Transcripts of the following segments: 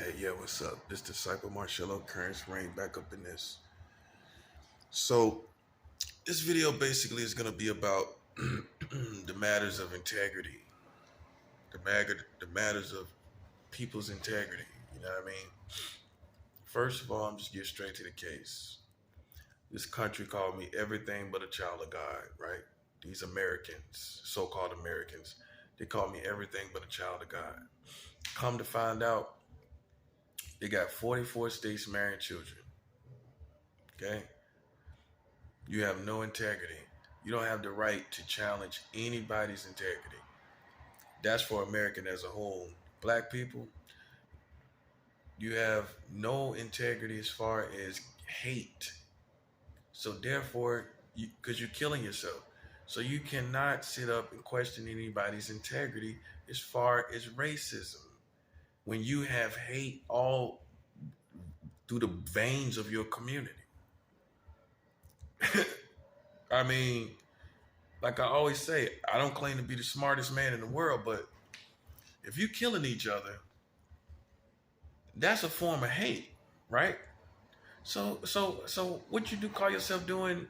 Hey, yeah, what's up? This Disciple Marcello Currents Rain back up in this. So, this video basically is going to be about the matters of integrity, the matters of people's integrity. You know what I mean? First of all, I'm just get straight to the case. This country called me everything but a child of God, right? These Americans, so-called Americans, they call me everything but a child of God. Come to find out, they got 44 states marrying children. Okay? You have no integrity. You don't have the right to challenge anybody's integrity. That's for American as a whole. Black people, you have no integrity as far as hate. So therefore, because you're killing yourself. So you cannot sit up and question anybody's integrity as far as racism. When you have hate all through the veins of your community. I mean, like I always say, I don't claim to be the smartest man in the world, but if you're killing each other, that's a form of hate, right? So what you do call yourself doing,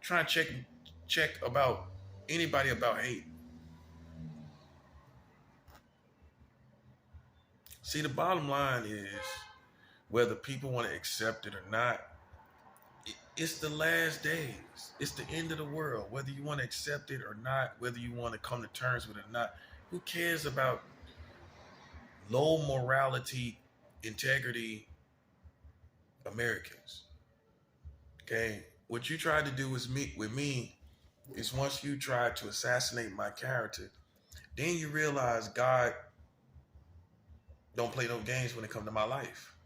trying to check about anybody about hate? See, the bottom line is whether people want to accept it or not, it's the last days. It's the end of the world. Whether you want to accept it or not, whether you want to come to terms with it or not, who cares about low morality, integrity Americans? Okay, what you tried to do with me is once you tried to assassinate my character, then you realize God don't play no games when it comes to my life.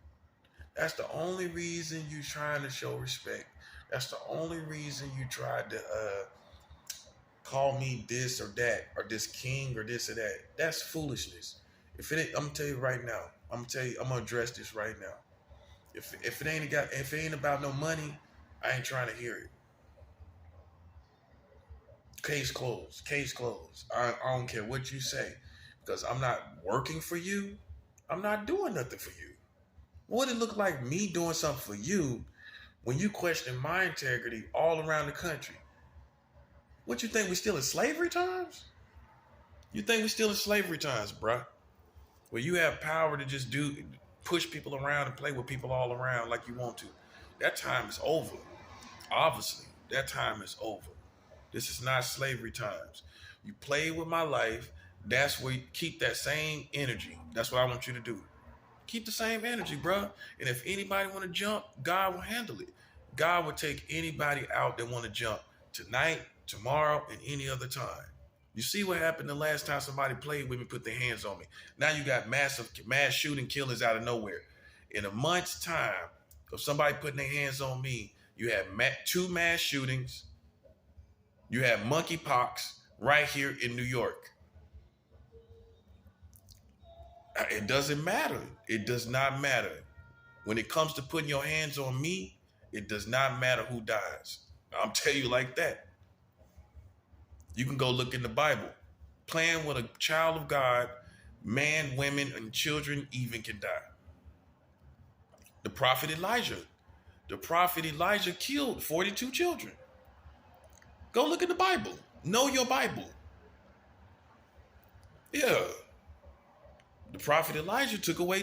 That's the only reason you trying to show respect. That's the only reason you tried to call me this or that, or this king or this or that. That's foolishness. If it ain't, I'm gonna tell you right now. I'm gonna address this right now. If it ain't about no money, I ain't trying to hear it. Case closed. Case closed. I don't care what you say, because I'm not working for you. I'm not doing nothing for you. What would it look like me doing something for you when you question my integrity all around the country? What you think, we still in slavery times? You think we still in slavery times, bruh? Where you have power to just push people around and play with people all around like you want to. That time is over. Obviously, that time is over. This is not slavery times. You play with my life. That's where you keep that same energy. That's what I want you to do. Keep the same energy, bruh. And if anybody want to jump, God will handle it. God will take anybody out that want to jump tonight, tomorrow, and any other time. You see what happened the last time somebody played with me, put their hands on me. Now you got mass shooting killers out of nowhere. In a month's time of somebody putting their hands on me, you have two mass shootings. You have monkeypox right here in New York. It doesn't matter. It does not matter. When it comes to putting your hands on me, it does not matter who dies. I'm telling you like that. You can go look in the Bible. Playing with a child of God, man, women, and children even can die. The prophet Elijah. The prophet Elijah killed 42 children. Go look in the Bible. Know your Bible. Yeah. The prophet Elijah took away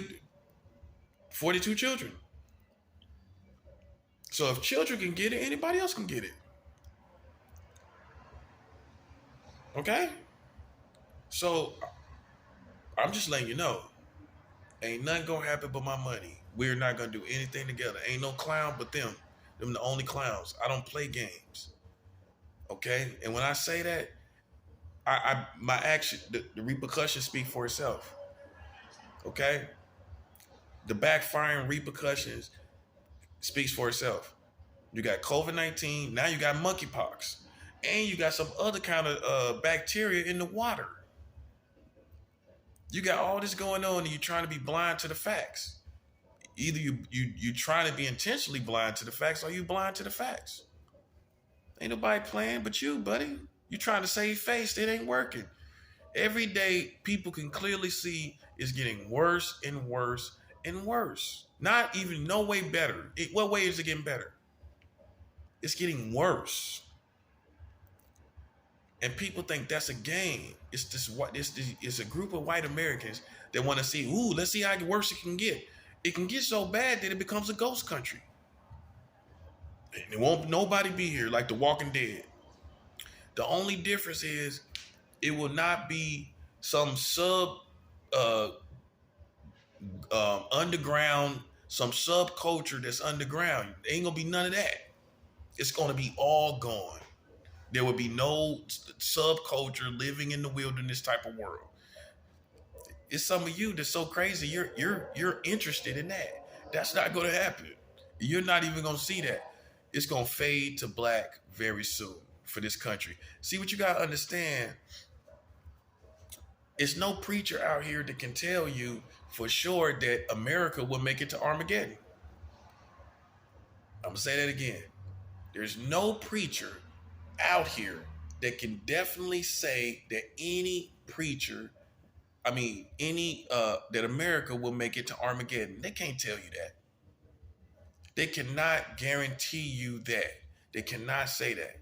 42 children. So if children can get it, anybody else can get it. Okay? So I'm just letting you know. Ain't nothing gonna happen but my money. We're not gonna do anything together. Ain't no clown but them. Them the only clowns. I don't play games. Okay? And when I say that, my action, the repercussions speak for itself. Okay? The backfiring repercussions speaks for itself. You got COVID-19, now you got monkeypox, and you got some other kind of bacteria in the water. You got all this going on, and you're trying to be blind to the facts. Either you trying to be intentionally blind to the facts, or you blind to the facts. Ain't nobody playing but you, buddy. You trying to save face, it ain't working. Every day, people can clearly see it's getting worse and worse and worse. Not even no way better. What way is it getting better? It's getting worse. And people think that's a game. It's this what it's a group of white Americans that want to see, ooh, let's see how worse it can get. It can get so bad that it becomes a ghost country. And it won't nobody be here like the Walking Dead. The only difference is it will not be some uh, underground, some subculture that's underground. There ain't gonna be none of that. It's gonna be all gone. There will be no subculture living in the wilderness type of world. It's some of you that's so crazy. You're interested in that. That's not gonna happen. You're not even gonna see that. It's gonna fade to black very soon for this country. See, what you gotta understand, it's no preacher out here that can tell you for sure that America will make it to Armageddon. I'm gonna say that again. There's no preacher out here that can definitely say that that America will make it to Armageddon. They can't tell you that. They cannot guarantee you that. They cannot say that.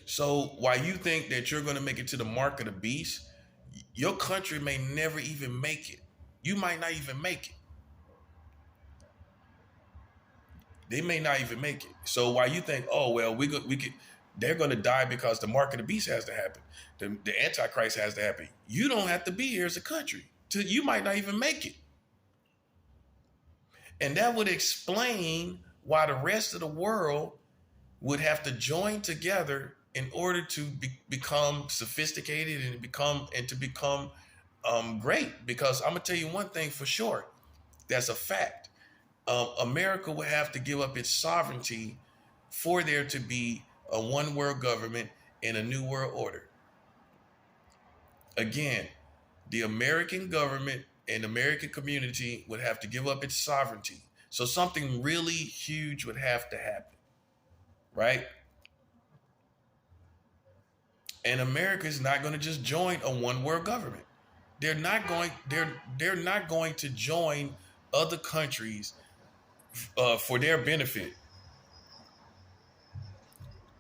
So while you think that you're going to make it to the mark of the beast, your country may never even make it. You might not even make it. They may not even make it. So while you think, oh well, they're going to die because the mark of the beast has to happen, the Antichrist has to happen. You don't have to be here as a country. You might not even make it, and that would explain why the rest of the world would have to join together in order to become sophisticated and to become great. Because I'm gonna tell you one thing for sure, that's a fact. America would have to give up its sovereignty for there to be a one world government and a new world order. Again, the American government and American community would have to give up its sovereignty. So something really huge would have to happen, right? And America is not going to just join a one world government. They're not going to join other countries for their benefit.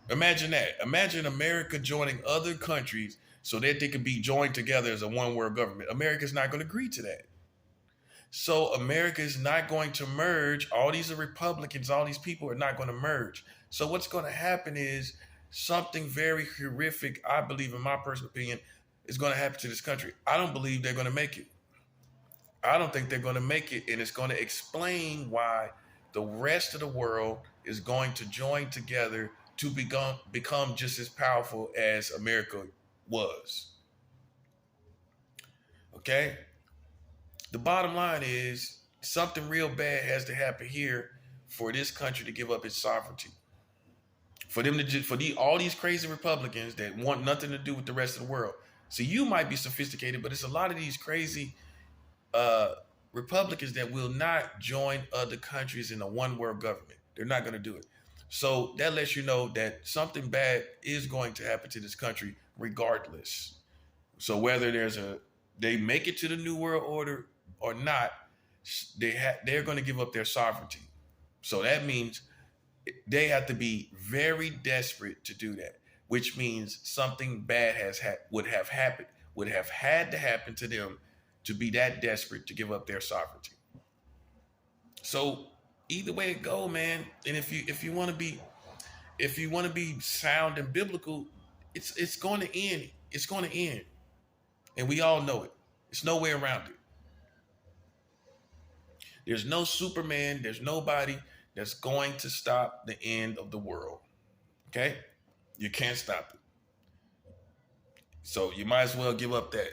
Imagine that. Imagine America joining other countries so that they could be joined together as a one world government. America's not going to agree to that. So America is not going to merge. All these Republicans, all these people are not going to merge. So what's going to happen is something very horrific, I believe, in my personal opinion, is going to happen to this country. I don't believe they're going to make it. I don't think they're going to make it. And it's going to explain why the rest of the world is going to join together to become just as powerful as America was. Okay? The bottom line is something real bad has to happen here for this country to give up its sovereignty. For them to all these crazy Republicans that want nothing to do with the rest of the world. So you might be sophisticated, but it's a lot of these crazy Republicans that will not join other countries in a one world government. They're not going to do it. So that lets you know that something bad is going to happen to this country regardless. So whether they make it to the New World Order or not, they're going to give up their sovereignty. So that means they have to be very desperate to do that, which means something bad would have had to happen to them to be that desperate to give up their sovereignty. So either way it go, man. And if you want to be sound and biblical, it's going to end. It's going to end, and we all know it. There's no way around it. There's no Superman. There's nobody that's going to stop the end of the world. Okay? You can't stop it. So you might as well give up that.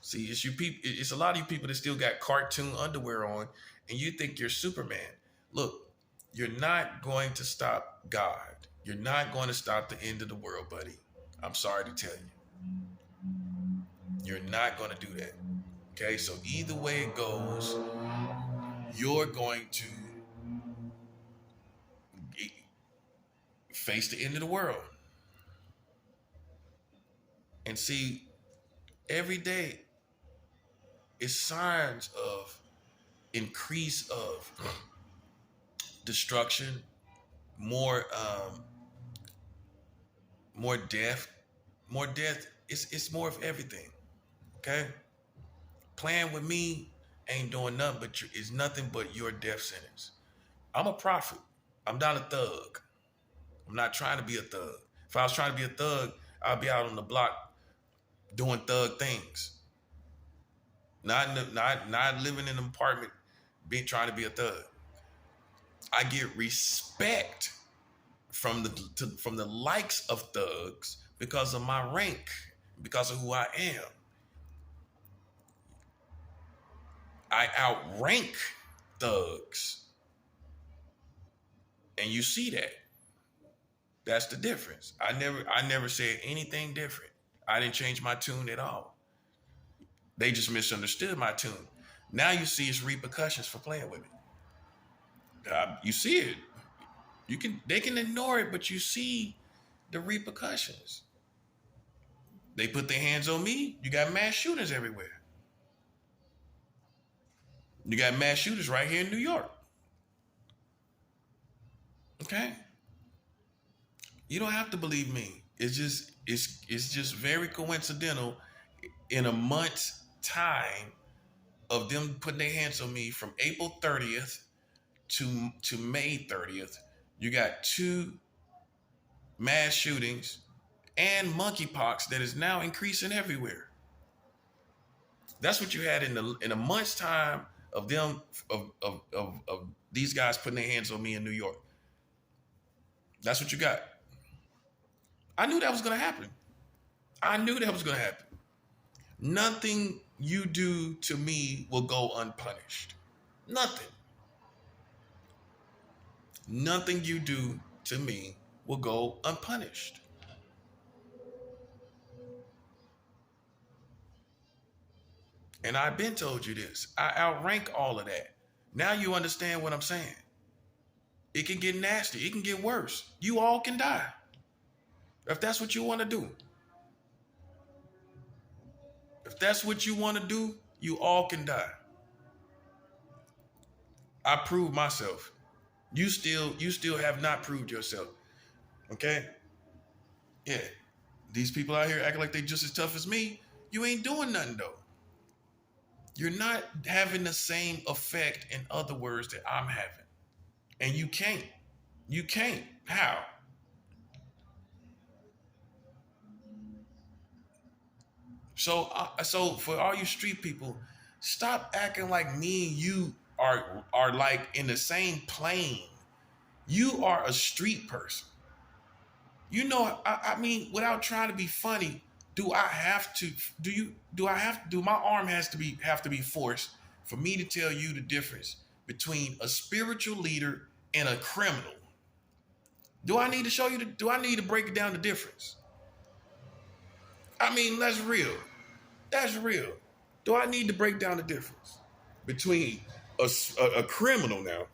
See, it's you people. It's a lot of you people that still got cartoon underwear on, and you think you're Superman. Look, you're not going to stop God. You're not going to stop the end of the world, buddy. I'm sorry to tell you. You're not going to do that. Okay? So either way it goes, you're going to face the end of the world. And see, every day it's signs of increase of destruction, more more death, more death. It's more of everything. Okay, playing with me ain't doing nothing but it's nothing but your death sentence. I'm a prophet. I'm not a thug. I'm not trying to be a thug. If I was trying to be a thug, I'd be out on the block doing thug things. Not living in an apartment, trying to be a thug. I get respect from the likes of thugs because of my rank, because of who I am. I outrank thugs. And you see that. That's the difference. I never said anything different. I didn't change my tune at all. They just misunderstood my tune. Now you see its repercussions for playing with me. You see it. They can ignore it, but you see the repercussions. They put their hands on me. You got mass shooters everywhere. You got mass shooters right here in New York. Okay? You don't have to believe me. It's just very coincidental. In a month's time of them putting their hands on me from April 30th to May 30th, you got 2 mass shootings and monkeypox that is now increasing everywhere. That's what you had in a month's time of them of these guys putting their hands on me in New York. That's what you got. I knew that was going to happen. Nothing you do to me will go unpunished. Nothing. Nothing you do to me will go unpunished. And I've been told you this. I outrank all of that. Now you understand what I'm saying. It can get nasty. It can get worse. You all can die. If that's what you want to do. If that's what you want to do, you all can die. I proved myself. You still have not proved yourself. Okay? Yeah. These people out here acting like they just as tough as me. You ain't doing nothing though. You're not having the same effect, in other words, that I'm having. And you can't. You can't. How? So for all you street people, stop acting like me and you are like in the same plane. You are a street person. You know, I mean, without trying to be funny, do my arm have to be forced for me to tell you the difference between a spiritual leader and a criminal? Do I need to show you do I need to break down the difference? I mean, that's real. That's real. Do I need to break down the difference between a criminal now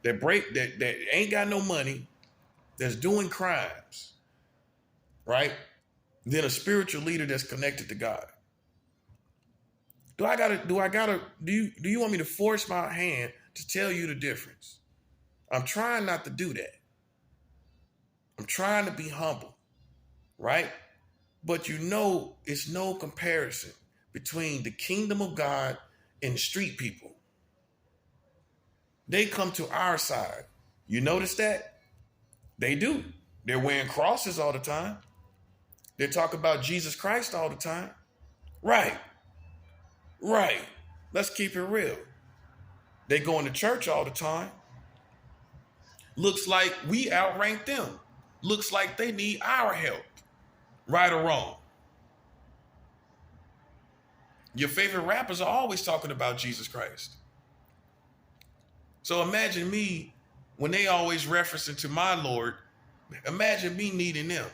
that ain't got no money, that's doing crimes, right? Then a spiritual leader that's connected to God. Do you want me to force my hand to tell you the difference? I'm trying not to do that. I'm trying to be humble, right? But you know, it's no comparison between the kingdom of God and street people. They come to our side. You notice that? They do. They're wearing crosses all the time. They talk about Jesus Christ all the time. Right. Right. Let's keep it real. They go into church all the time. Looks like we outrank them. Looks like they need our help. Right or wrong? Your favorite rappers are always talking about Jesus Christ. So imagine me, when they always referencing to my Lord, imagine me needing them.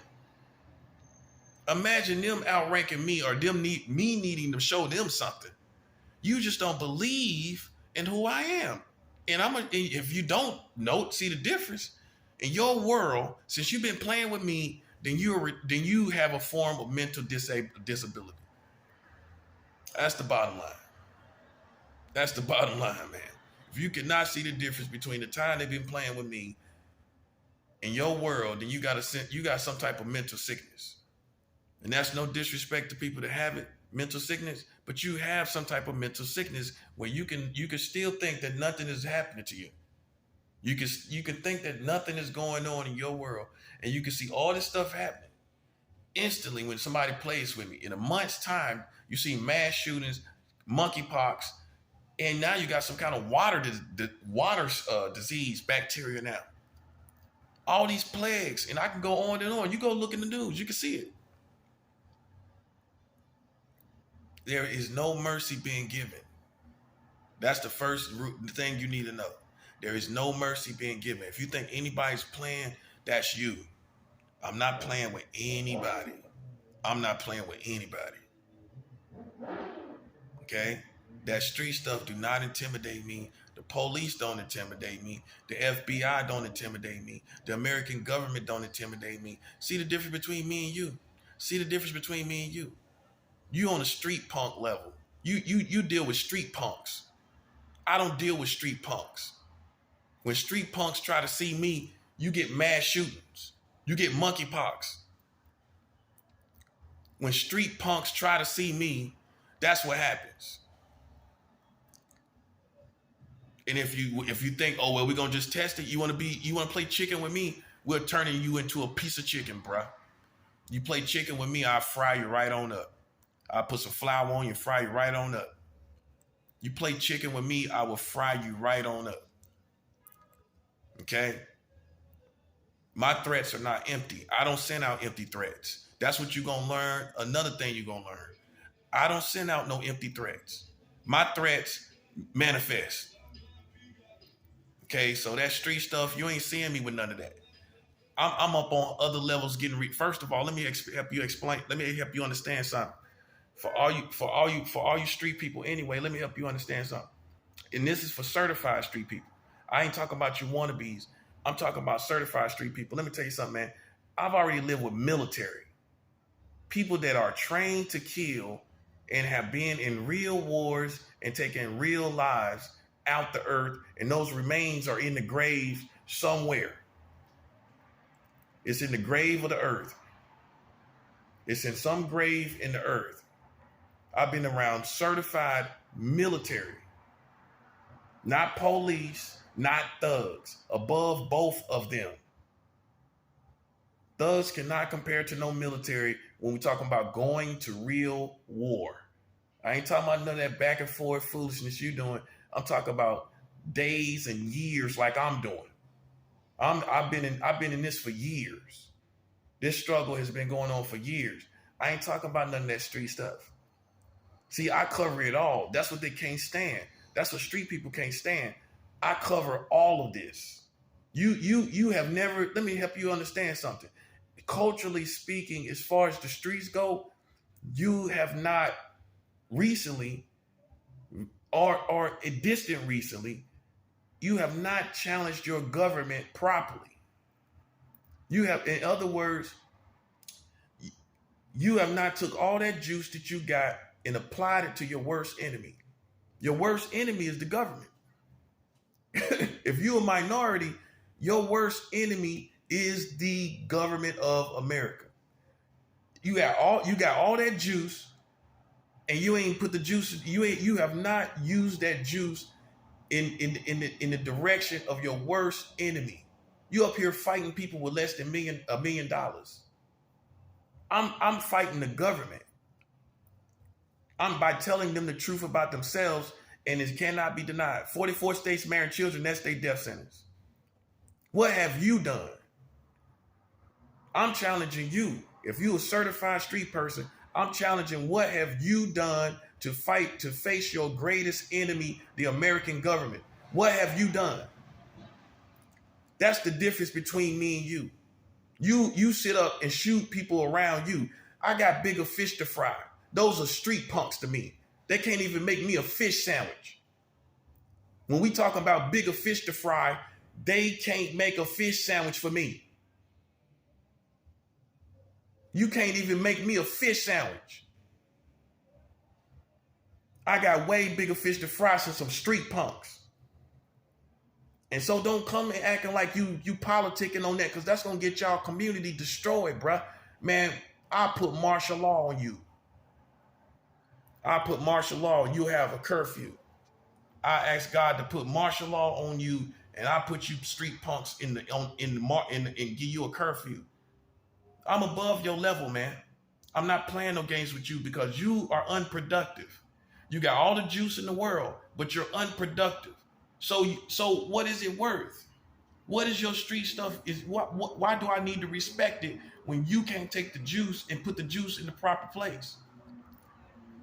Imagine them outranking me, or me needing to show them something. You just don't believe in who I am. And if you don't see the difference in your world, since you've been playing with me, then you have a form of mental disability. That's the bottom line. That's the bottom line, man. If you cannot see the difference between the time they've been playing with me and your world, then you got some type of mental sickness. And that's no disrespect to people that have it, mental sickness, but you have some type of mental sickness where you can still think that nothing is happening to you. You can think that nothing is going on in your world, and you can see all this stuff happening instantly when somebody plays with me. In a month's time, you see mass shootings, monkeypox, and now you got some kind of water disease, bacteria now. All these plagues, and I can go on and on. You go look in the news, you can see it. There is no mercy being given. That's the first thing you need to know. There is no mercy being given. If you think anybody's playing, that's you. I'm not playing with anybody. I'm not playing with anybody. Okay? That street stuff do not intimidate me. The police don't intimidate me. The FBI don't intimidate me. The American government don't intimidate me. See the difference between me and you? See the difference between me and you? You on a street punk level. You deal with street punks. I don't deal with street punks. When street punks try to see me, you get mass shootings. You get monkeypox. When street punks try to see me, that's what happens. And if you think, oh well, we're gonna just test it, you wanna play chicken with me, we're turning you into a piece of chicken, bruh. You play chicken with me, I'll fry you right on up. I'll put some flour on you, fry you right on up. You play chicken with me, I will fry you right on up. Okay? My threats are not empty. I don't send out empty threats. That's what you're gonna learn. Another thing you're gonna learn. I don't send out no empty threats. My threats manifest. Okay, so that street stuff, you ain't seeing me with none of that. I'm up on other levels getting First of all, let me help you explain. Let me help you understand something. For all you street people anyway, let me help you understand something. And this is for certified street people. I ain't talking about you wannabes. I'm talking about certified street people. Let me tell you something, man. I've already lived with military. People that are trained to kill and have been in real wars and taken real lives out the earth, and those remains are in the grave somewhere. It's in the grave of the earth. It's in some grave in the earth. I've been around certified military, not police, not thugs, above both of them. Thugs cannot compare to no military when we're talking about going to real war. I ain't talking about none of that back and forth foolishness you doing. I'm talking about days and years like I'm doing. I've been in this for years. This struggle has been going on for years. I ain't talking about none of that street stuff. See, I cover it all. That's what they can't stand. That's what street people can't stand. I cover all of this. You have never, let me help you understand something. Culturally speaking, as far as the streets go, you have not recently or distant recently, you have not challenged your government properly. You have, in other words, you have not took all that juice that you got and applied it to your worst enemy. Your worst enemy is the government. If you're a minority, your worst enemy is the government of America. You got all that juice, and you ain't put the juice. You have not used that juice in the direction of your worst enemy. You up here fighting people with less than $1 million. I'm fighting the government. I'm by telling them the truth about themselves, and it cannot be denied. 44 states marrying children, that's their death sentence. What have you done? I'm challenging you. If you're a certified street person, I'm challenging what have you done to fight, to face your greatest enemy, the American government? What have you done? That's the difference between me and you. You sit up and shoot people around you. I got bigger fish to fry. Those are street punks to me. They can't even make me a fish sandwich. When we talk about bigger fish to fry, they can't make a fish sandwich for me. You can't even make me a fish sandwich. I got way bigger fish to fry than some street punks. And so don't come and acting like you politicking on that, because that's going to get y'all community destroyed, bruh. Man, I'll put martial law on you. I'll put martial law. You have a curfew. I ask God to put martial law on you, and I put you street punks and give you a curfew. I'm above your level, man. I'm not playing no games with you because you are unproductive. You got all the juice in the world, but you're unproductive. So what is it worth? What is your street stuff? Why do I need to respect it when you can't take the juice and put the juice in the proper place?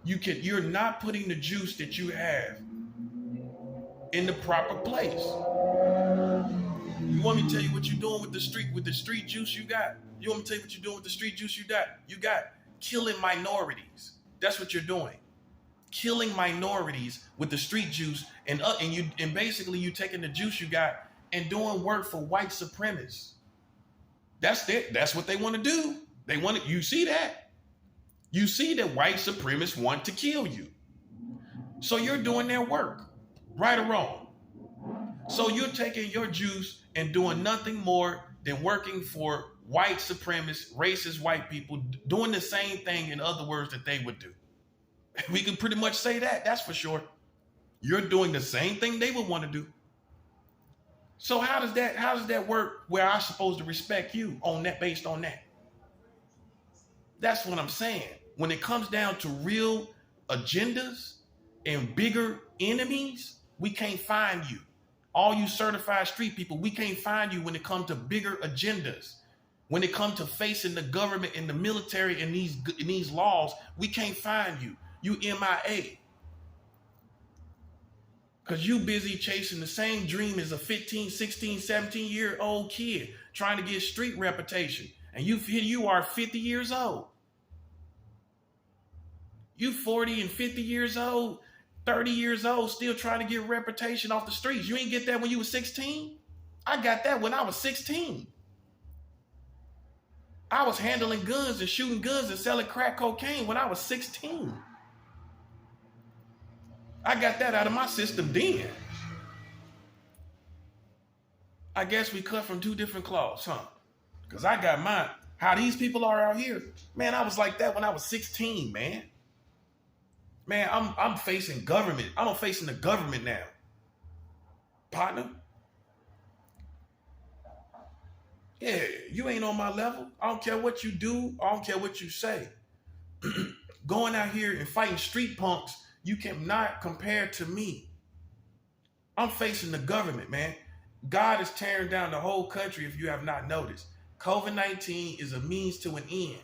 You're not putting the juice that you have in the proper place. You want me to tell you what you're doing with the street juice you got? You want me to tell you what you're doing with the street juice you got? You got killing minorities. That's what you're doing. Killing minorities with the street juice, and basically you taking the juice you got and doing work for white supremacists. That's it. That's what they want to do. You see that? You see that white supremacists want to kill you. So you're doing their work, right or wrong. So you're taking your juice and doing nothing more than working for white supremacists, racist white people, doing the same thing, in other words, that they would do. We can pretty much say that, that's for sure. You're doing the same thing they would want to do. So how does that work where I'm supposed to respect you on that, based on that? That's what I'm saying. When it comes down to real agendas and bigger enemies, we can't find you. All you certified street people, we can't find you when it comes to bigger agendas. When it comes to facing the government and the military and these laws, we can't find you. You MIA. Because you busy chasing the same dream as a 15, 16, 17-year-old kid trying to get street reputation. And here you are 50 years old. You 40 and 50 years old, 30 years old, still trying to get reputation off the streets. You ain't get that when you were 16? I got that when I was 16. I was handling guns and shooting guns and selling crack cocaine when I was 16. I got that out of my system then. I guess we cut from two different cloths, huh? Because I got mine. How these people are out here. Man, I was like that when I was 16, man. Man, I'm facing government. I'm facing the government now. Partner. Yeah, you ain't on my level. I don't care what you do. I don't care what you say. Going out here and fighting street punks, you cannot compare to me. I'm facing the government, man. God is tearing down the whole country if you have not noticed. COVID-19 is a means to an end.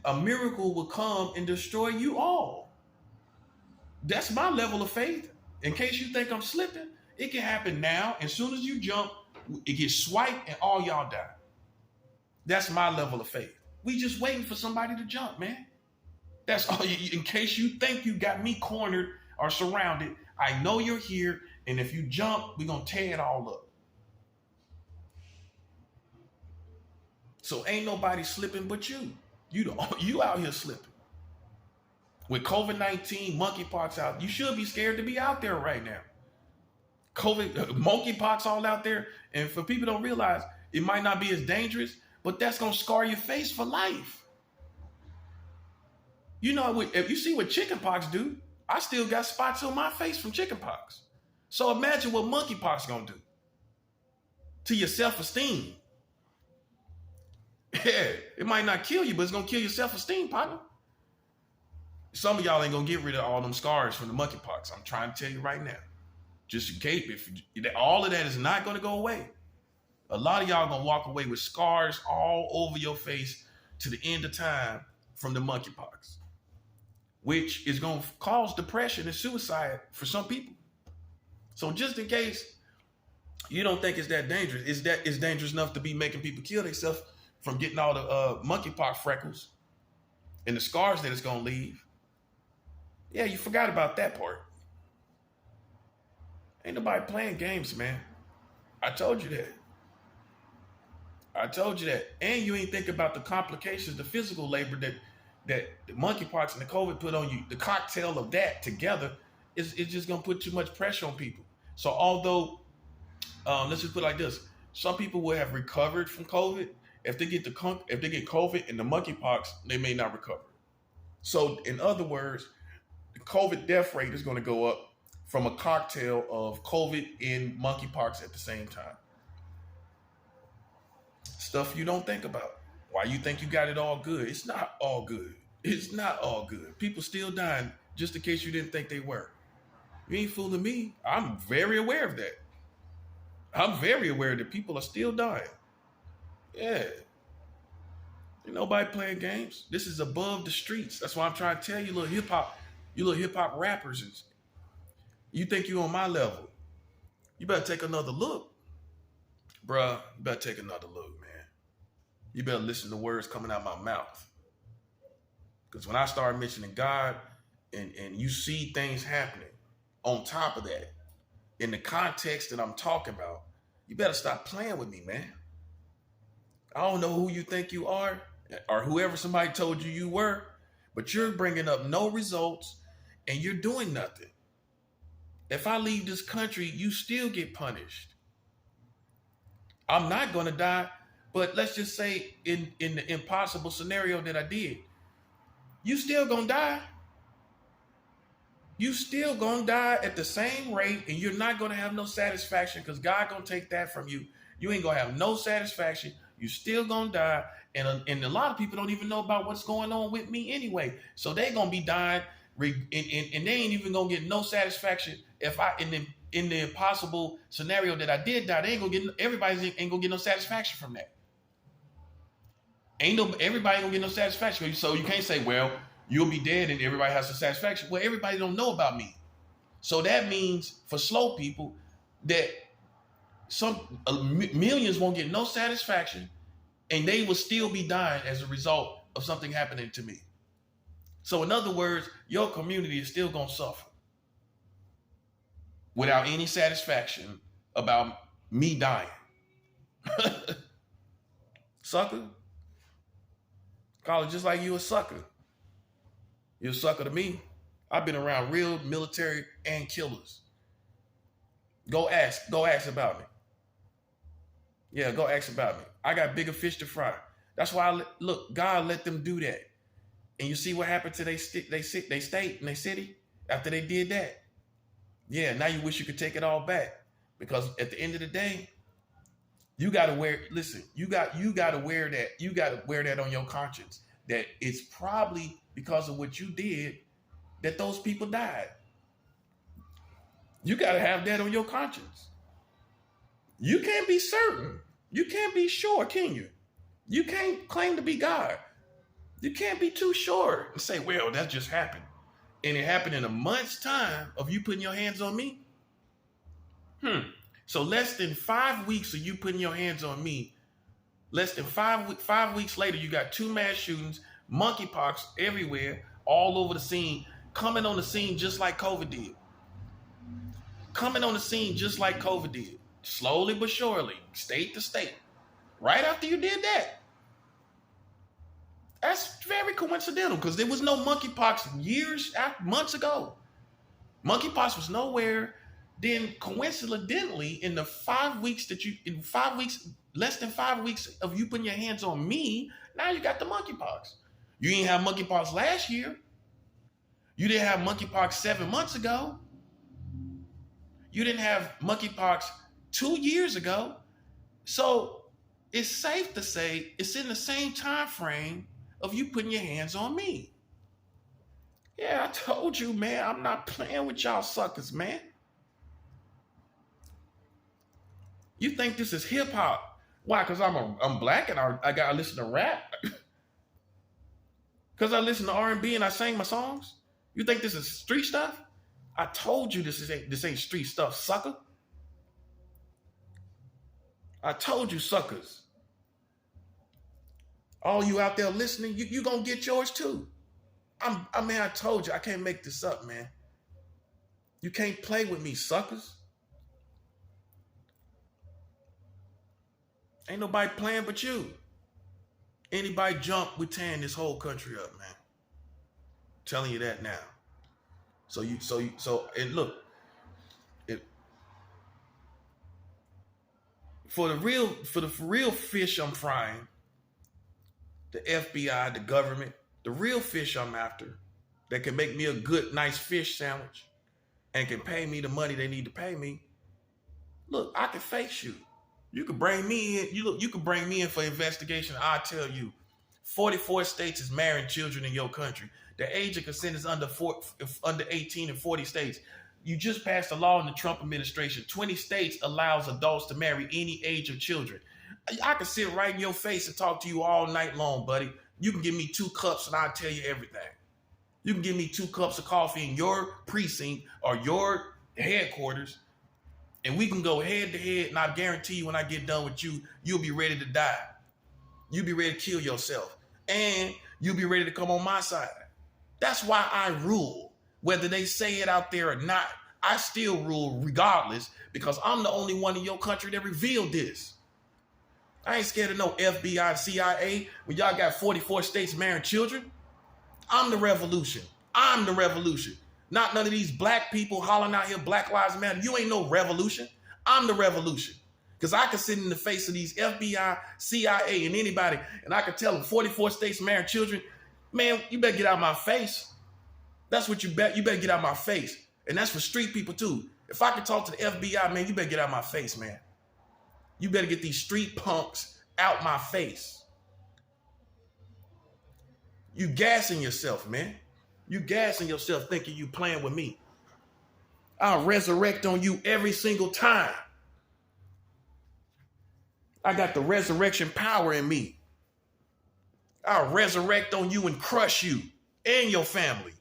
A miracle will come and destroy you all. That's my level of faith. In case you think I'm slipping, it can happen now. As soon as you jump, it gets swiped and all y'all die. That's my level of faith. We just waiting for somebody to jump, man. That's all. In case you think you got me cornered or surrounded, I know you're here, and if you jump, we're going to tear it all up. So ain't nobody slipping but you. You out here slipping. With COVID-19, monkeypox out, you should be scared to be out there right now. Monkeypox all out there. And for people don't realize, it might not be as dangerous, but that's going to scar your face for life. You know, if you see what chickenpox do, I still got spots on my face from chickenpox. So imagine what monkeypox going to do to your self-esteem. Yeah, it might not kill you, but it's going to kill your self-esteem, partner. Some of y'all ain't going to get rid of all them scars from the monkeypox. I'm trying to tell you right now. Just in case, all of that is not going to go away. A lot of y'all going to walk away with scars all over your face to the end of time from the monkeypox, which is going to cause depression and suicide for some people. So just in case you don't think it's that dangerous, it's dangerous enough to be making people kill themselves from getting all the monkeypox freckles and the scars that it's going to leave. Yeah, you forgot about that part. Ain't nobody playing games, man. I told you that. And you ain't think about the complications, the physical labor that that the monkeypox and the COVID put on you, the cocktail of that together is just gonna put too much pressure on people. So although let's just put it like this: some people will have recovered from COVID. If they get COVID and the monkeypox, they may not recover. So in other words, the COVID death rate is going to go up from a cocktail of COVID and monkeypox at the same time. Stuff you don't think about. Why you think you got it all good? It's not all good. It's not all good. People still dying just in case you didn't think they were. You ain't fooling me. I'm very aware of that. I'm very aware that people are still dying. Yeah. Ain't nobody playing games. This is above the streets. That's why I'm trying to tell you little hip hop rappers. You think you on my level. You better take another look. Bruh, you better take another look, man. You better listen to words coming out my mouth. Because when I start mentioning God and you see things happening on top of that, in the context that I'm talking about, you better stop playing with me, man. I don't know who you think you are or whoever somebody told you were, but you're bringing up no results and you're doing nothing. If I leave this country, you still get punished. I'm not going to die, but let's just say in the impossible scenario that I did, you still going to die. You still going to die at the same rate, and you're not going to have no satisfaction because God going to take that from you. You ain't going to have no satisfaction. You still going to die. And a lot of people don't even know about what's going on with me anyway. So they going to be dying, and they ain't even going to get no satisfaction if I, in the impossible scenario that I did die, everybody ain't going to get no satisfaction from that. Everybody ain't going to get no satisfaction. So you can't say, well, you'll be dead and everybody has some satisfaction. Well, everybody don't know about me. So that means for slow people that millions won't get no satisfaction and they will still be dying as a result of something happening to me. So in other words, your community is still going to suffer without any satisfaction about me dying. Sucker. Call it just like you a sucker. You're a sucker to me. I've been around real military and killers. Go ask about me. Yeah, go ask about me. I got bigger fish to fry. That's why God let them do that. And you see what happened to they state and they city after they did that. Yeah, now you wish you could take it all back. Because at the end of the day, you gotta wear that on your conscience. That it's probably because of what you did that those people died. You got to have that on your conscience. You can't be certain. You can't be sure, can you? You can't claim to be God. You can't be too sure and say, well, that just happened. And it happened in a month's time of you putting your hands on me. So less than 5 weeks of you putting your hands on me, less than 5 weeks later, you got 2 mass shootings, monkeypox everywhere, all over the scene, coming on the scene just like COVID did. Coming on the scene just like COVID did. Slowly but surely, state to state. Right after you did that. That's very coincidental because there was no monkeypox months ago. Monkeypox was nowhere. Then coincidentally, in the 5 weeks less than 5 weeks of you putting your hands on me, now you got the monkeypox. You didn't have monkeypox last year. You didn't have monkeypox 7 months ago. You didn't have monkeypox 2 years ago. So it's safe to say it's in the same time frame of you putting your hands on me. Yeah, I told you, man, I'm not playing with y'all suckers, man. You think this is hip hop? Why? Because I'm black and I gotta listen to rap? Because I listen to R&B and I sing my songs? You think this is street stuff? I told you this ain't street stuff, sucker. I told you, suckers. All you out there listening, you gonna get yours too. I told you, I can't make this up, man. You can't play with me, suckers. Ain't nobody playing but you. Anybody jump, we tearing this whole country up, man. telling you that now. And look, it, for the real fish I'm frying, the FBI, the government, the real fish I'm after, that can make me a good, nice fish sandwich and can pay me the money they need to pay me. Look, I can face you. You could bring me in. You could bring me in for investigation. I'll tell you, 44 states is marrying children in your country. The age of consent is under 18 in 40 states. You just passed a law in the Trump administration. 20 states allows adults to marry any age of children. I can sit right in your face and talk to you all night long, buddy. You can give me 2 cups and I'll tell you everything. You can give me 2 cups of coffee in your precinct or your headquarters, and we can go head to head, and I guarantee you when I get done with you, you'll be ready to die. You'll be ready to kill yourself. And you'll be ready to come on my side. That's why I rule. Whether they say it out there or not, I still rule regardless, because I'm the only one in your country that revealed this. I ain't scared of no FBI, CIA. When y'all got 44 states marrying children, I'm the revolution. I'm the revolution. Not none of these black people hollering out here, Black Lives Matter. You ain't no revolution. I'm the revolution. Because I can sit in the face of these FBI, CIA, and anybody, and I can tell them 44 states marrying children. Man, you better get out of my face. That's what you bet. You better get out of my face. And that's for street people too. If I can talk to the FBI, man, you better get out of my face, man. You better get these street punks out my face. You gassing yourself, man. You gassing yourself thinking you playing with me. I'll resurrect on you every single time. I got the resurrection power in me. I'll resurrect on you and crush you and your family.